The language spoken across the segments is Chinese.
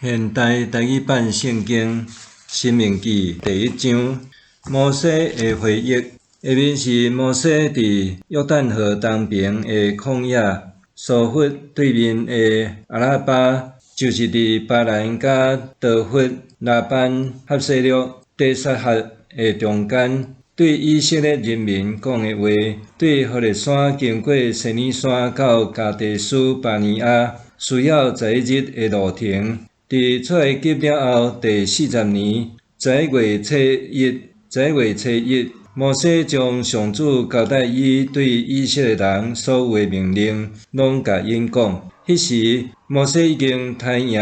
现代台语版圣经《申命记》第1章，摩西的回忆。下面是摩西伫约旦河东边的旷野，疏忽对面的阿拉巴，就是伫巴兰甲多弗、拉班、哈西略、底撒哈的中间，对以色列人民讲的话，对何烈山经过西尼山到加地斯巴尼亚，需要11日的路程。伫出埃及了后第40年11月初一，摩西将上主交代伊对以色列人所有的命令，拢甲因讲。迄时，摩西已经杀赢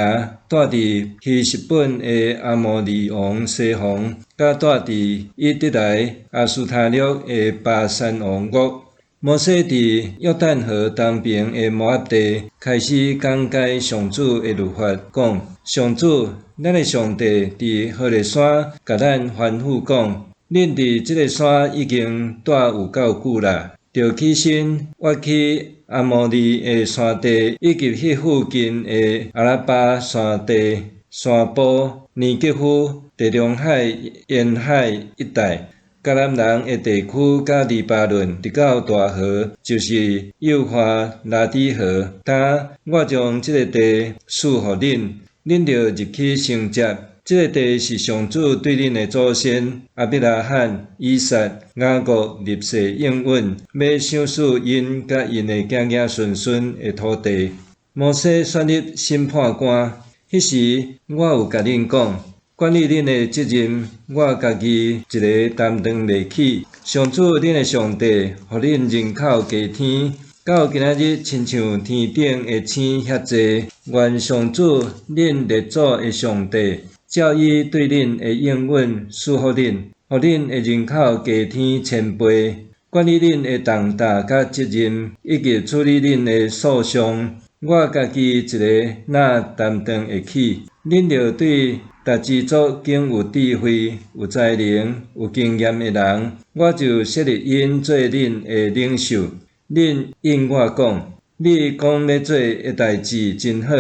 住伫希实本的阿摩利王西宏，甲住伫伊得来阿斯塔略的巴珊王国。摩西伫约旦河东边的摩押地开始讲解上主的律法，讲：上主，咱的上帝伫何烈山甲咱吩咐讲，恁伫即个山已经住有够久啦，着起身挖去阿摩利的山地，以及迄附近的阿拉巴山地、山坡、尼吉夫、地中海沿海一带。迦南人的地区甲黎巴嫩直到大河，就是幼发拉底河。当我将这个地赐予恁，恁着入去承接。这个地是上主对恁的祖先阿伯拉罕、以撒、雅各立誓应允，要赏赐因甲因的子子孙孙的土地。摩西选立审判官，迄时我有甲恁讲。管理恁的责任，我家己一个担当袂起。上主恁的上帝，互恁人口加添，到今仔日亲像天顶的星遐济。愿上主恁列祖的上帝，照伊对恁的应允赐福恁，互恁的人口加添1000倍。管理恁的重担甲责任，以及处理恁的诉讼，我家己一个哪担当会起？恁着对逐支族经有智慧、有才能、有经验的人，我就设立因做恁的领袖。恁应我讲，你讲要做的代志真好，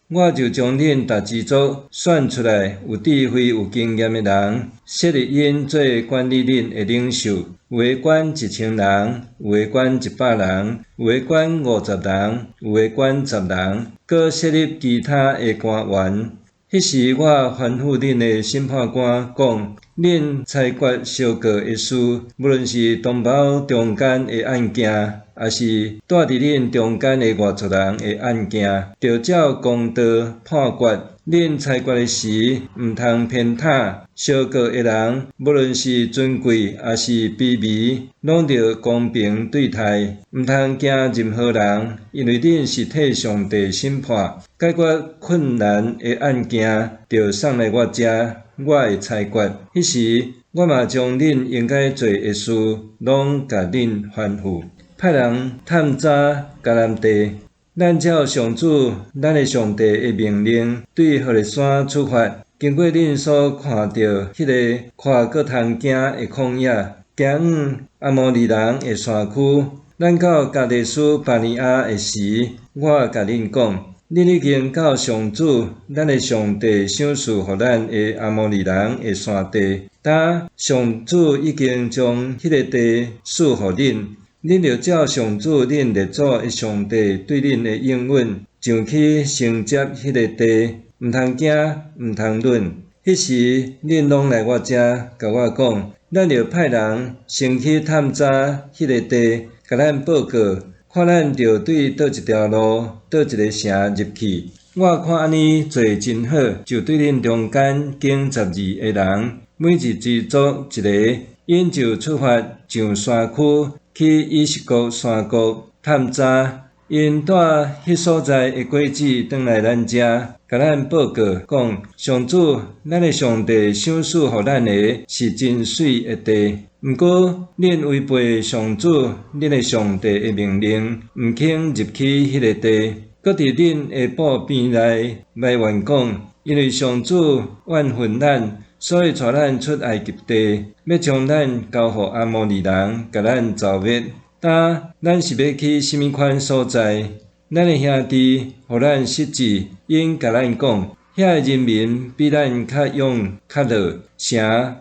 我就将恁逐支族选出来有智慧、有经验的人，设立因做管理恁的领袖。有的管1000人，有的管100人，有的管50人，有的管10人，搁设立其他的官员。迄时我吩咐恁的审判官讲：恁裁决相告的事，无论是同胞中间的案件，也是住伫恁中间的外族人的案件，着照公道判决。恁裁决的时，毋通偏袒。相告的人，无论是尊贵也是卑微，拢着公平对待，毋通惊任何人，因为恁是替上帝审判。解决困难的案件，着送来我遮，我会裁决。迄时，我嘛将恁应该做的事，拢甲恁吩咐。派人探查迦南地，咱照上主咱的上帝的命令，对何烈山出发。经过恁所看到迄个看阁通行的旷野，行往阿摩利人的山区，咱到加地斯巴尼亚的时，我甲恁讲。恁已经到上主咱的上帝赏赐予咱的阿摩利人的山地，当上主已经将迄个地赐予恁，恁着照上主恁列祖的上帝对恁的应允，上去承接迄个地，毋通惊，毋通论。迄时恁拢来我遮，甲我讲，咱着派人先去探查迄个地，甲咱报告。看咱着对倒一条路、倒一个城入去。我看安尼做真好，就对恁中间经12个人，每一支族一个，因就出发上山区去以实国山谷探查。因住迄所在的果子转来咱遮，甲咱报告讲，上主咱的上帝赏赐予咱的是真水的地。毋过，恁违背上主恁的上帝的命令，毋肯入去迄个地，搁伫恁的埔边内埋怨讲，因为上主怨恨咱，所以带咱出埃及地，要将咱交予阿摩利人，甲咱消灭。当咱是要去甚物款所在？咱的兄弟互咱失志，因甲咱讲，遐个人民比咱较勇较乐，城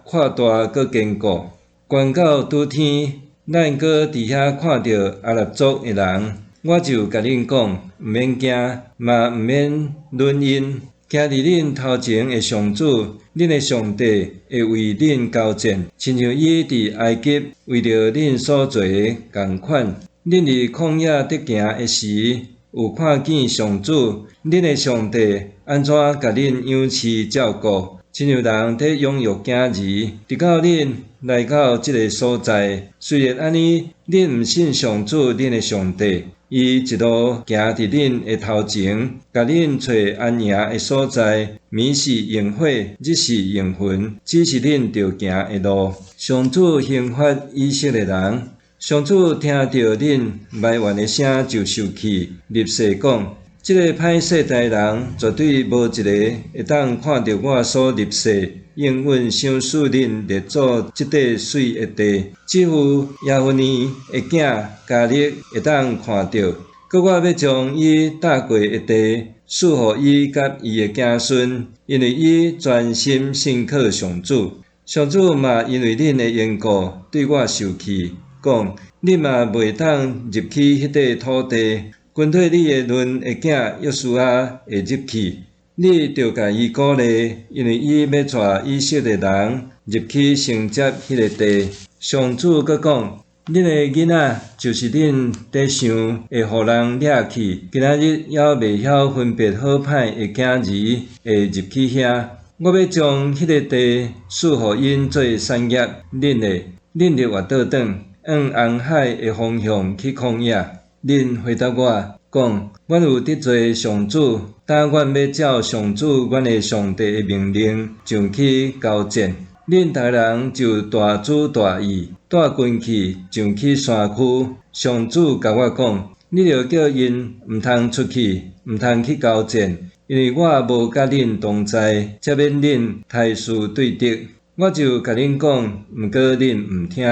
看大搁坚固。悬到拄天，咱搁伫遐看到阿拉族的人，我就甲恁讲，毋免惊，嘛毋免论因。行伫恁头前的上主，恁的上帝会为恁交战，亲像伊伫埃及为着恁所做的共款。恁伫旷野得行的时，有看见上主，恁的上帝安怎甲恁养饲照顾，亲像人伫养育囝儿，直到恁来到即个所在。虽然安尼，恁毋信上主恁的上帝。伊一路行伫恁的头前，甲恁找安营的所在，暝是用火，日是用云，只是恁着行的路。上主刑罚以色列人，上主听到恁埋怨的声就受气，立誓讲：即个歹世代人绝对无一个会当看到我所立誓，应允赏赐恁列祖即块水的地。只有耶和尼的囝加勒会当看到，搁我要将伊踏过的地赐予伊甲伊的子孙，因为伊专心信靠上主。上主嘛因为恁的缘故对我受气，讲恁嘛袂当入去迄块土地。军队你的伦的囝约书亚会入去，你着甲伊鼓励，因为伊要带以色列人入去承接迄个地。上主阁讲：恁的囡仔就是恁地上会互人掠去，今仔日还袂晓分别好歹的囝儿会入去遐。我要将迄个地赐予因做产业，恁着活倒转，往红海的方向去旷野。恁回答我讲：阮有得罪上主，但阮要照上主阮的上帝的命令上去交战。恁逐人就大主大意，带军去上去山区。上主甲我讲：你着叫因毋通出去，毋通去交战，因为我无甲恁同在，才免恁态势对敌。我就甲恁讲，毋过恁毋听。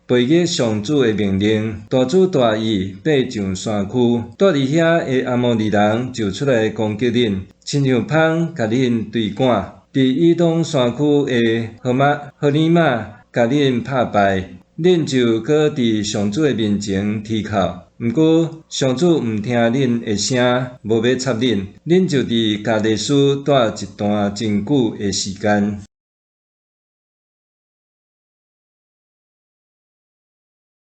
背逆上主的命令，大主大意爬上山区，住伫遐的阿摩利人就出来攻击恁，亲像蜂甲恁追赶。伫以东山区的何尼玛甲恁拍败，恁就搁伫上主的面前啼哭。毋过上主毋听恁的声，无要插恁，恁就伫加利斯住一段真久的时间。